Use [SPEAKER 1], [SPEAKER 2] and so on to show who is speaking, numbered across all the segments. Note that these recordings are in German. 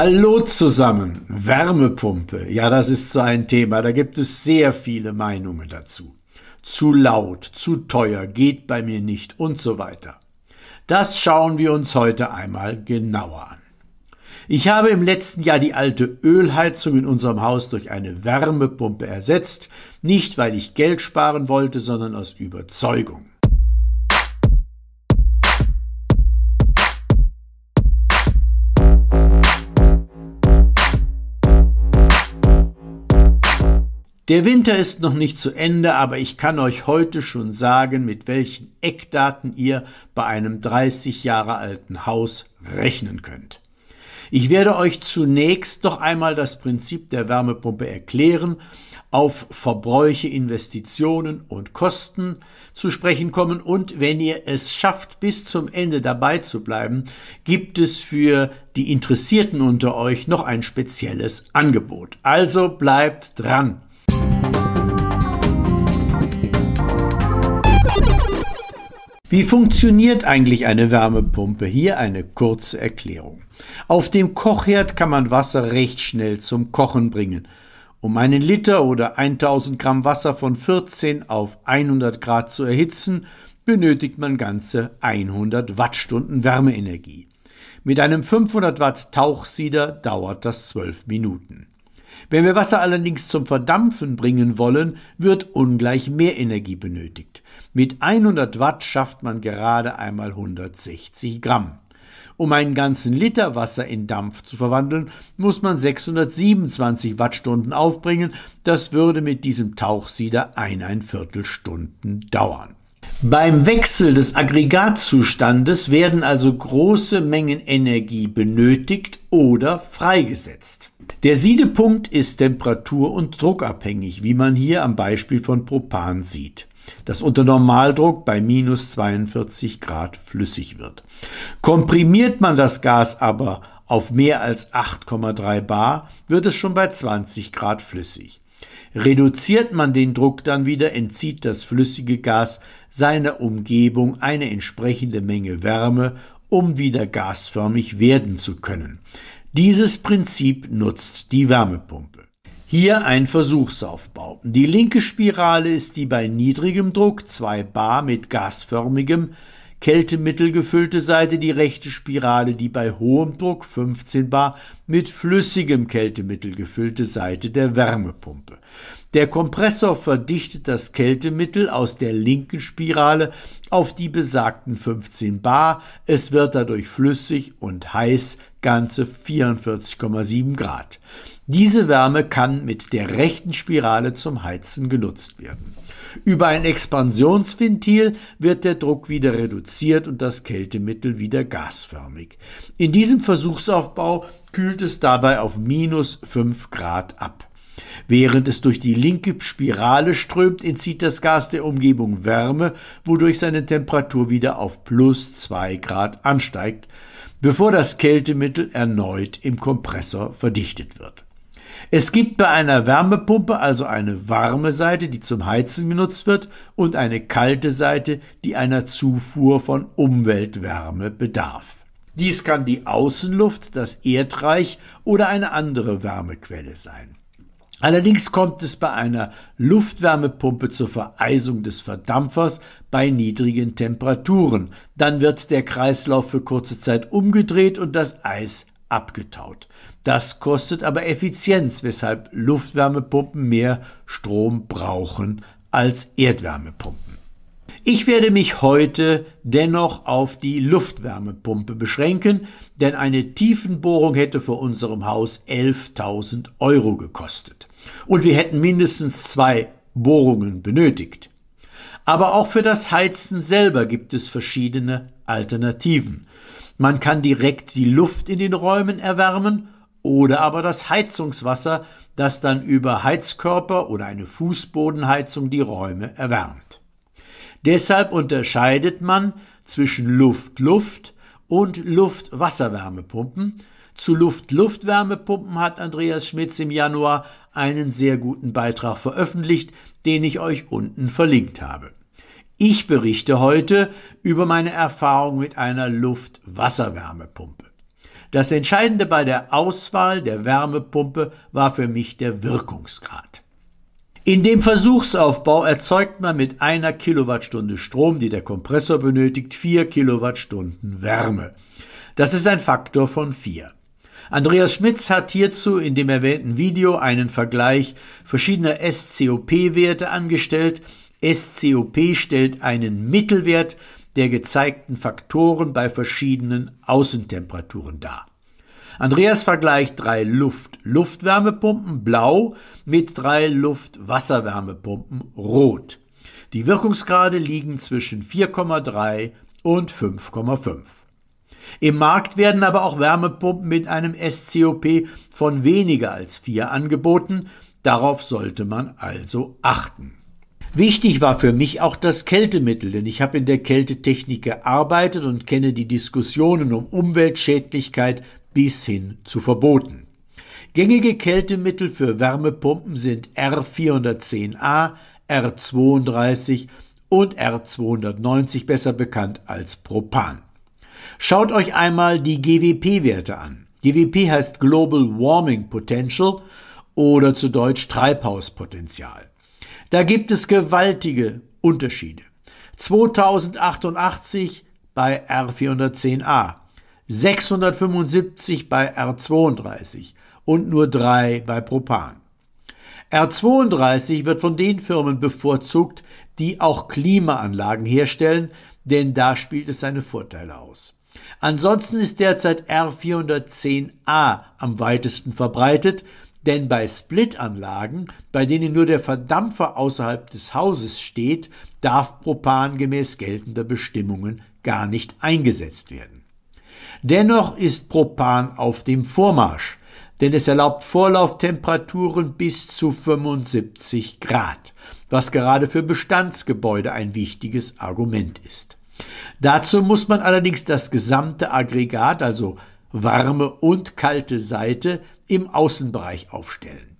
[SPEAKER 1] Hallo zusammen, Wärmepumpe. Ja, das ist so ein Thema, da gibt es sehr viele Meinungen dazu. Zu laut, zu teuer, geht bei mir nicht und so weiter. Das schauen wir uns heute einmal genauer an. Ich habe im letzten Jahr die alte Ölheizung in unserem Haus durch eine Wärmepumpe ersetzt, nicht weil ich Geld sparen wollte, sondern aus Überzeugung. Der Winter ist noch nicht zu Ende, aber ich kann euch heute schon sagen, mit welchen Eckdaten ihr bei einem 30 Jahre alten Haus rechnen könnt. Ich werde euch zunächst noch einmal das Prinzip der Wärmepumpe erklären, auf Verbräuche, Investitionen und Kosten zu sprechen kommen und wenn ihr es schafft, bis zum Ende dabei zu bleiben, gibt es für die Interessierten unter euch noch ein spezielles Angebot. Also bleibt dran! Wie funktioniert eigentlich eine Wärmepumpe? Hier eine kurze Erklärung. Auf dem Kochherd kann man Wasser recht schnell zum Kochen bringen. Um einen Liter oder 1000 Gramm Wasser von 14 auf 100 Grad zu erhitzen, benötigt man ganze 100 Wattstunden Wärmeenergie. Mit einem 500 Watt Tauchsieder dauert das 12 Minuten. Wenn wir Wasser allerdings zum Verdampfen bringen wollen, wird ungleich mehr Energie benötigt. Mit 100 Watt schafft man gerade einmal 160 Gramm. Um einen ganzen Liter Wasser in Dampf zu verwandeln, muss man 627 Wattstunden aufbringen. Das würde mit diesem Tauchsieder 1,25 Stunden dauern. Beim Wechsel des Aggregatzustandes werden also große Mengen Energie benötigt oder freigesetzt. Der Siedepunkt ist temperatur- und druckabhängig, wie man hier am Beispiel von Propan sieht, das unter Normaldruck bei minus 42 Grad flüssig wird. Komprimiert man das Gas aber auf mehr als 8,3 bar, wird es schon bei 20 Grad flüssig. Reduziert man den Druck dann wieder, entzieht das flüssige Gas seiner Umgebung eine entsprechende Menge Wärme, um wieder gasförmig werden zu können. Dieses Prinzip nutzt die Wärmepumpe. Hier ein Versuchsaufbau. Die linke Spirale ist die bei niedrigem Druck 2 bar mit gasförmigem Kältemittel gefüllte Seite, die rechte Spirale die bei hohem Druck 15 bar mit flüssigem Kältemittel gefüllte Seite der Wärmepumpe. Der Kompressor verdichtet das Kältemittel aus der linken Spirale auf die besagten 15 bar. Es wird dadurch flüssig und heiß, ganze 44,7 Grad. Diese Wärme kann mit der rechten Spirale zum Heizen genutzt werden. Über ein Expansionsventil wird der Druck wieder reduziert und das Kältemittel wieder gasförmig. In diesem Versuchsaufbau kühlt es dabei auf minus 5 Grad ab. Während es durch die linke Spirale strömt, entzieht das Gas der Umgebung Wärme, wodurch seine Temperatur wieder auf plus 2 Grad ansteigt, bevor das Kältemittel erneut im Kompressor verdichtet wird. Es gibt bei einer Wärmepumpe also eine warme Seite, die zum Heizen genutzt wird, und eine kalte Seite, die einer Zufuhr von Umweltwärme bedarf. Dies kann die Außenluft, das Erdreich oder eine andere Wärmequelle sein. Allerdings kommt es bei einer Luftwärmepumpe zur Vereisung des Verdampfers bei niedrigen Temperaturen. Dann wird der Kreislauf für kurze Zeit umgedreht und das Eis abgetaut. Das kostet aber Effizienz, weshalb Luftwärmepumpen mehr Strom brauchen als Erdwärmepumpen. Ich werde mich heute dennoch auf die Luftwärmepumpe beschränken, denn eine Tiefenbohrung hätte vor unserem Haus 11.000 € gekostet. Und wir hätten mindestens 2 Bohrungen benötigt. Aber auch für das Heizen selber gibt es verschiedene Alternativen. Man kann direkt die Luft in den Räumen erwärmen oder aber das Heizungswasser, das dann über Heizkörper oder eine Fußbodenheizung die Räume erwärmt. Deshalb unterscheidet man zwischen Luft-Luft und Luft-Wasserwärmepumpen. Zu Luft-Luft-Wärmepumpen hat Andreas Schmitz im Januar einen sehr guten Beitrag veröffentlicht, den ich euch unten verlinkt habe. Ich berichte heute über meine Erfahrung mit einer Luft-Wasserwärmepumpe. Das Entscheidende bei der Auswahl der Wärmepumpe war für mich der Wirkungsgrad. In dem Versuchsaufbau erzeugt man mit 1 Kilowattstunde Strom, die der Kompressor benötigt, 4 Kilowattstunden Wärme. Das ist ein Faktor von 4. Andreas Schmitz hat hierzu in dem erwähnten Video einen Vergleich verschiedener SCOP-Werte angestellt. SCOP stellt einen Mittelwert der gezeigten Faktoren bei verschiedenen Außentemperaturen dar. Andreas vergleicht 3 Luft-Luftwärmepumpen blau mit 3 Luft-Wasserwärmepumpen rot. Die Wirkungsgrade liegen zwischen 4,3 und 5,5. Im Markt werden aber auch Wärmepumpen mit einem SCOP von weniger als 4 angeboten. Darauf sollte man also achten. Wichtig war für mich auch das Kältemittel, denn ich habe in der Kältetechnik gearbeitet und kenne die Diskussionen um Umweltschädlichkeit bis hin zu Verboten. Gängige Kältemittel für Wärmepumpen sind R410A, R32 und R290, besser bekannt als Propan. Schaut euch einmal die GWP-Werte an. GWP heißt Global Warming Potential oder zu Deutsch Treibhauspotenzial. Da gibt es gewaltige Unterschiede. 2088 bei R410A, 675 bei R32 und nur 3 bei Propan. R32 wird von den Firmen bevorzugt, die auch Klimaanlagen herstellen, denn da spielt es seine Vorteile aus. Ansonsten ist derzeit R410A am weitesten verbreitet, denn bei Splitanlagen, bei denen nur der Verdampfer außerhalb des Hauses steht, darf Propan gemäß geltender Bestimmungen gar nicht eingesetzt werden. Dennoch ist Propan auf dem Vormarsch, denn es erlaubt Vorlauftemperaturen bis zu 75 Grad, was gerade für Bestandsgebäude ein wichtiges Argument ist. Dazu muss man allerdings das gesamte Aggregat, also warme und kalte Seite, im Außenbereich aufstellen.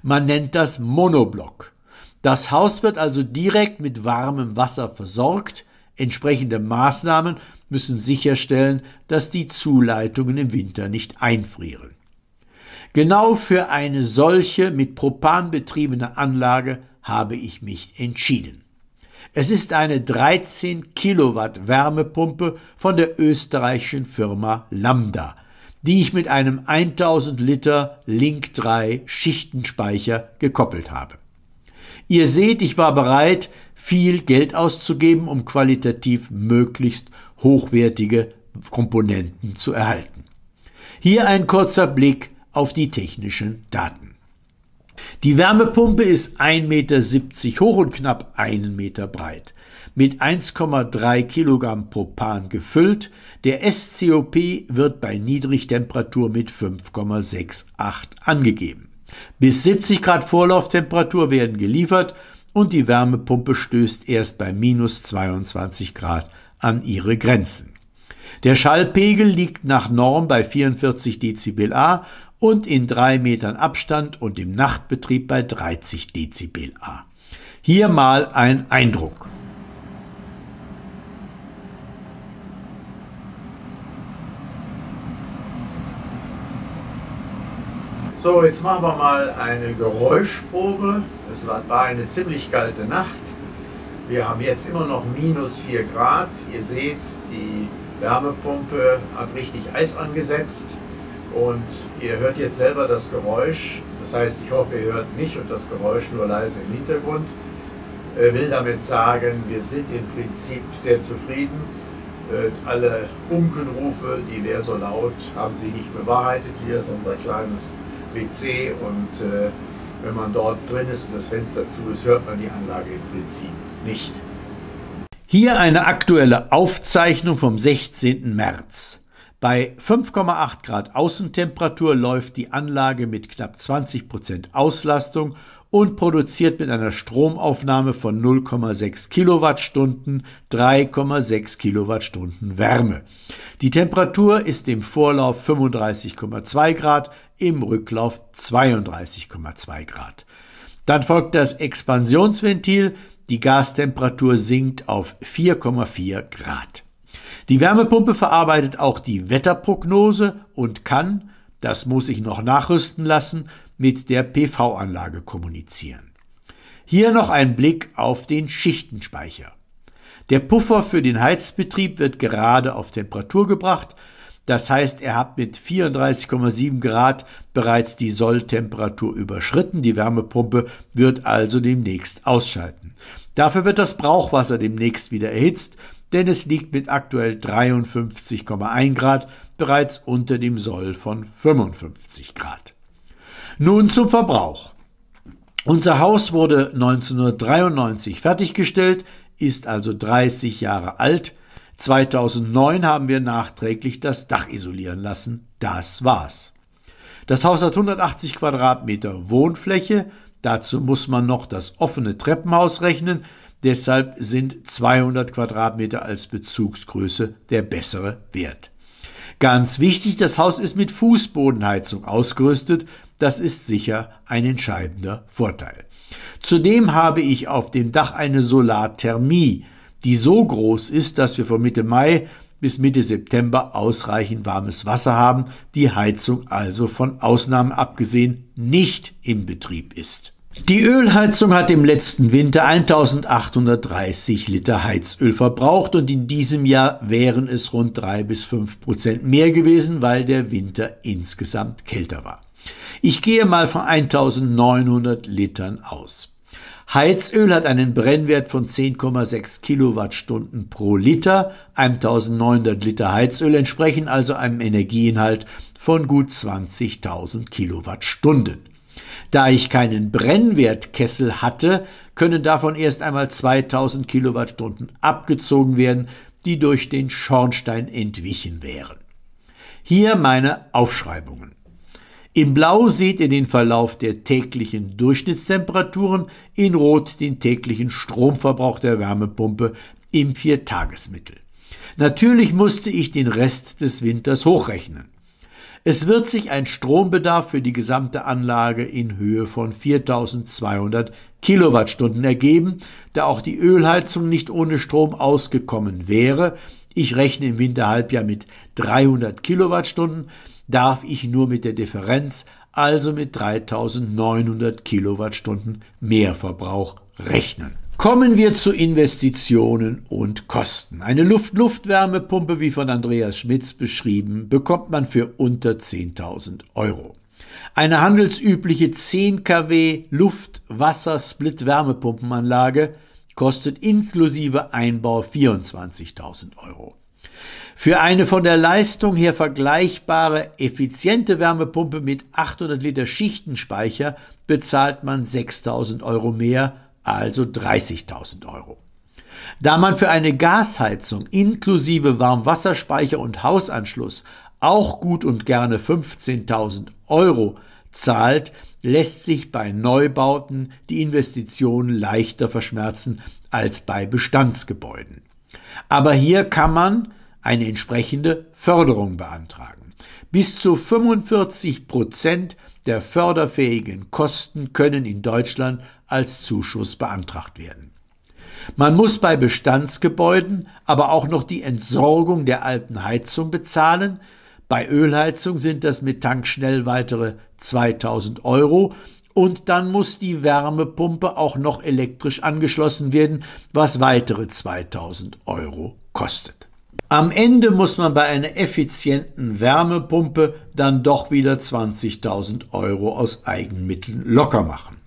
[SPEAKER 1] Man nennt das Monoblock. Das Haus wird also direkt mit warmem Wasser versorgt. Entsprechende Maßnahmen müssen sicherstellen, dass die Zuleitungen im Winter nicht einfrieren. Genau für eine solche mit Propan betriebene Anlage habe ich mich entschieden. Es ist eine 13 Kilowatt Wärmepumpe von der österreichischen Firma Lambda, die ich mit einem 1000 Liter Link 3 Schichtenspeicher gekoppelt habe. Ihr seht, ich war bereit, viel Geld auszugeben, um qualitativ möglichst hochwertige Komponenten zu erhalten. Hier ein kurzer Blick auf die technischen Daten. Die Wärmepumpe ist 1,70 Meter hoch und knapp 1 Meter breit. Mit 1,3 Kilogramm Propan gefüllt. Der SCOP wird bei Niedrigtemperatur mit 5,68 angegeben. Bis 70 Grad Vorlauftemperatur werden geliefert und die Wärmepumpe stößt erst bei minus 22 Grad an ihre Grenzen. Der Schallpegel liegt nach Norm bei 44 dBA und in 3 Metern Abstand und im Nachtbetrieb bei 30 dBA. Hier mal ein Eindruck. So, jetzt machen wir mal eine Geräuschprobe. Es war eine ziemlich kalte Nacht. Wir haben jetzt immer noch minus 4 Grad. Ihr seht, die Wärmepumpe hat richtig Eis angesetzt. Und ihr hört jetzt selber das Geräusch. Das heißt, ich hoffe, ihr hört mich und das Geräusch nur leise im Hintergrund. Ich will damit sagen, wir sind im Prinzip sehr zufrieden. Alle Unkenrufe, die wäre so laut, haben sie nicht bewahrheitet. Hier ist unser kleines WC und wenn man dort drin ist und das Fenster zu ist, hört man die Anlage im Prinzip nicht. Hier eine aktuelle Aufzeichnung vom 16. März. Bei 5,8 Grad Außentemperatur läuft die Anlage mit knapp 20% Auslastung und produziert mit einer Stromaufnahme von 0,6 Kilowattstunden 3,6 Kilowattstunden Wärme. Die Temperatur ist im Vorlauf 35,2 Grad, im Rücklauf 32,2 Grad. Dann folgt das Expansionsventil, die Gastemperatur sinkt auf 4,4 Grad. Die Wärmepumpe verarbeitet auch die Wetterprognose und kann, das muss ich noch nachrüsten lassen, mit der PV-Anlage kommunizieren. Hier noch ein Blick auf den Schichtenspeicher. Der Puffer für den Heizbetrieb wird gerade auf Temperatur gebracht. Das heißt, er hat mit 34,7 Grad bereits die Solltemperatur überschritten. Die Wärmepumpe wird also demnächst ausschalten. Dafür wird das Brauchwasser demnächst wieder erhitzt, denn es liegt mit aktuell 53,1 Grad bereits unter dem Soll von 55 Grad. Nun zum Verbrauch. Unser Haus wurde 1993 fertiggestellt, ist also 30 Jahre alt. 2009 haben wir nachträglich das Dach isolieren lassen. Das war's. Das Haus hat 180 Quadratmeter Wohnfläche. Dazu muss man noch das offene Treppenhaus rechnen. Deshalb sind 200 Quadratmeter als Bezugsgröße der bessere Wert. Ganz wichtig, das Haus ist mit Fußbodenheizung ausgerüstet. Das ist sicher ein entscheidender Vorteil. Zudem habe ich auf dem Dach eine Solarthermie, die so groß ist, dass wir von Mitte Mai bis Mitte September ausreichend warmes Wasser haben, die Heizung also von Ausnahmen abgesehen nicht im Betrieb ist. Die Ölheizung hat im letzten Winter 1830 Liter Heizöl verbraucht und in diesem Jahr wären es rund 3-5% mehr gewesen, weil der Winter insgesamt kälter war. Ich gehe mal von 1900 Litern aus. Heizöl hat einen Brennwert von 10,6 Kilowattstunden pro Liter. 1900 Liter Heizöl entsprechen also einem Energieinhalt von gut 20.000 Kilowattstunden. Da ich keinen Brennwertkessel hatte, können davon erst einmal 2000 Kilowattstunden abgezogen werden, die durch den Schornstein entwichen wären. Hier meine Aufschreibungen. In Blau seht ihr den Verlauf der täglichen Durchschnittstemperaturen, in Rot den täglichen Stromverbrauch der Wärmepumpe im Viertagesmittel. Natürlich musste ich den Rest des Winters hochrechnen. Es wird sich ein Strombedarf für die gesamte Anlage in Höhe von 4200 Kilowattstunden ergeben, da auch die Ölheizung nicht ohne Strom ausgekommen wäre. Ich rechne im Winterhalbjahr mit 300 Kilowattstunden, darf ich nur mit der Differenz, also mit 3900 Kilowattstunden Mehrverbrauch rechnen. Kommen wir zu Investitionen und Kosten. Eine Luft-Luft-Wärmepumpe, wie von Andreas Schmitz beschrieben, bekommt man für unter 10.000 Euro. Eine handelsübliche 10 kW Luft-Wasser-Split-Wärmepumpenanlage kostet inklusive Einbau 24.000 Euro. Für eine von der Leistung her vergleichbare, effiziente Wärmepumpe mit 800 Liter Schichtenspeicher bezahlt man 6.000 Euro mehr, also 30.000 Euro. Da man für eine Gasheizung inklusive Warmwasserspeicher und Hausanschluss auch gut und gerne 15.000 Euro zahlt, lässt sich bei Neubauten die Investition leichter verschmerzen als bei Bestandsgebäuden. Aber hier kann man eine entsprechende Förderung beantragen. Bis zu 45% der förderfähigen Kosten können in Deutschland als Zuschuss beantragt werden. Man muss bei Bestandsgebäuden aber auch noch die Entsorgung der alten Heizung bezahlen. Bei Ölheizung sind das mit Tankschnell weitere 2.000 Euro und dann muss die Wärmepumpe auch noch elektrisch angeschlossen werden, was weitere 2.000 Euro kostet. Am Ende muss man bei einer effizienten Wärmepumpe dann doch wieder 20.000 Euro aus Eigenmitteln locker machen.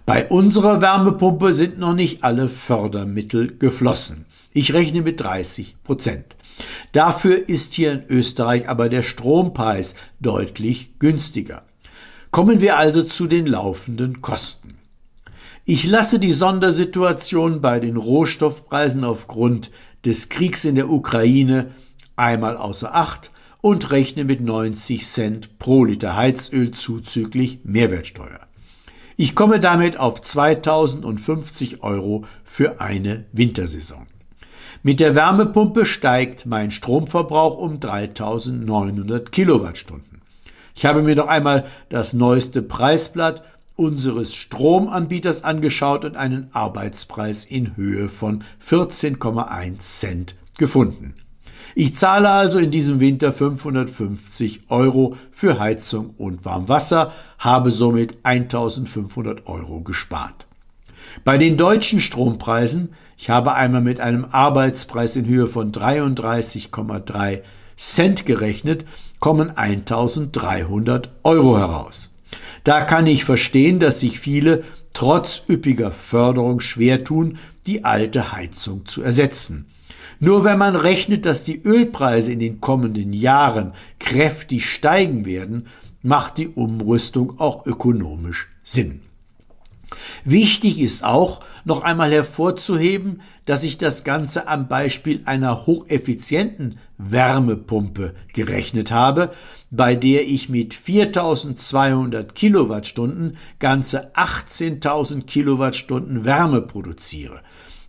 [SPEAKER 1] Bei unserer Wärmepumpe sind noch nicht alle Fördermittel geflossen. Ich rechne mit 30%. Dafür ist hier in Österreich aber der Strompreis deutlich günstiger. Kommen wir also zu den laufenden Kosten. Ich lasse die Sondersituation bei den Rohstoffpreisen aufgrund des Kriegs in der Ukraine einmal außer Acht und rechne mit 90 Cent pro Liter Heizöl zuzüglich Mehrwertsteuer. Ich komme damit auf 2.050 Euro für eine Wintersaison. Mit der Wärmepumpe steigt mein Stromverbrauch um 3.900 Kilowattstunden. Ich habe mir noch einmal das neueste Preisblatt unseres Stromanbieters angeschaut und einen Arbeitspreis in Höhe von 14,1 Cent gefunden. Ich zahle also in diesem Winter 550 € für Heizung und Warmwasser, habe somit 1.500 € gespart. Bei den deutschen Strompreisen, ich habe einmal mit einem Arbeitspreis in Höhe von 33,3 Cent gerechnet, kommen 1.300 € heraus. Da kann ich verstehen, dass sich viele trotz üppiger Förderung schwer tun, die alte Heizung zu ersetzen. Nur wenn man rechnet, dass die Ölpreise in den kommenden Jahren kräftig steigen werden, macht die Umrüstung auch ökonomisch Sinn. Wichtig ist auch, noch einmal hervorzuheben, dass ich das Ganze am Beispiel einer hocheffizienten Wärmepumpe gerechnet habe, bei der ich mit 4.200 Kilowattstunden ganze 18.000 Kilowattstunden Wärme produziere.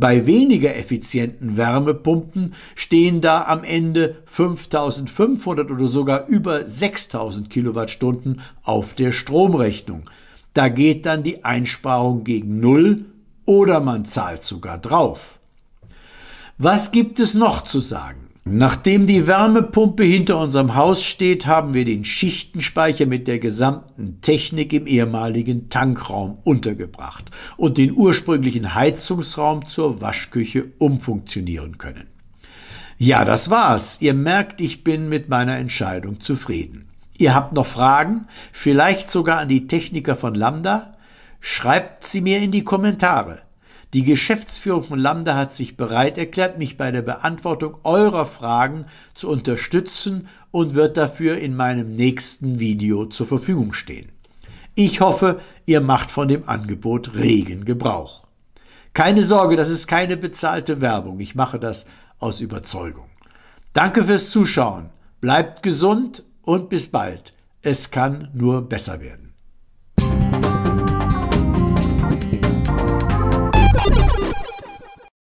[SPEAKER 1] Bei weniger effizienten Wärmepumpen stehen da am Ende 5.500 oder sogar über 6.000 Kilowattstunden auf der Stromrechnung. Da geht dann die Einsparung gegen Null oder man zahlt sogar drauf. Was gibt es noch zu sagen? Nachdem die Wärmepumpe hinter unserem Haus steht, haben wir den Schichtenspeicher mit der gesamten Technik im ehemaligen Tankraum untergebracht und den ursprünglichen Heizungsraum zur Waschküche umfunktionieren können. Ja, das war's. Ihr merkt, ich bin mit meiner Entscheidung zufrieden. Ihr habt noch Fragen, vielleicht sogar an die Techniker von Lambda? Schreibt sie mir in die Kommentare. Die Geschäftsführung von Lambda hat sich bereit erklärt, mich bei der Beantwortung eurer Fragen zu unterstützen und wird dafür in meinem nächsten Video zur Verfügung stehen. Ich hoffe, ihr macht von dem Angebot regen Gebrauch. Keine Sorge, das ist keine bezahlte Werbung. Ich mache das aus Überzeugung. Danke fürs Zuschauen. Bleibt gesund und bis bald. Es kann nur besser werden.